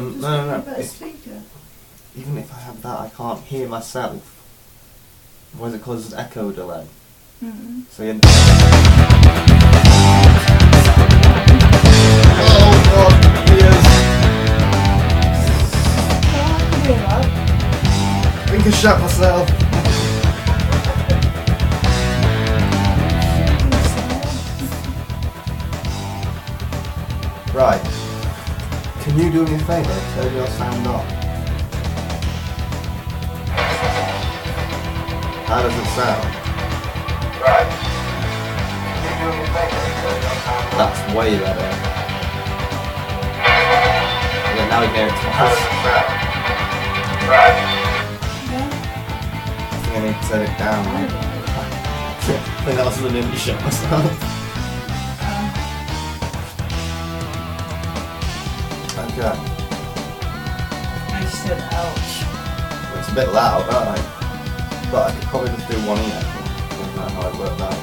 No. Better speaker. Even if I have that, I can't hear myself. Otherwise it causes echo delay. Mm. So you... Oh god, ears! I can hear that. I think I shot myself. Right. Can you do me a favour? Turn your sound on. How does it sound? Right. Can you do me a favor? That's way better. Yeah, now we can hear it How twice. does it sound? Right. Yeah. I think I need to turn it down. I think that was an empty shot myself. Okay. I said ouch. It's a bit loud, aren't I? But I could probably just do one ear. I don't know how it worked out.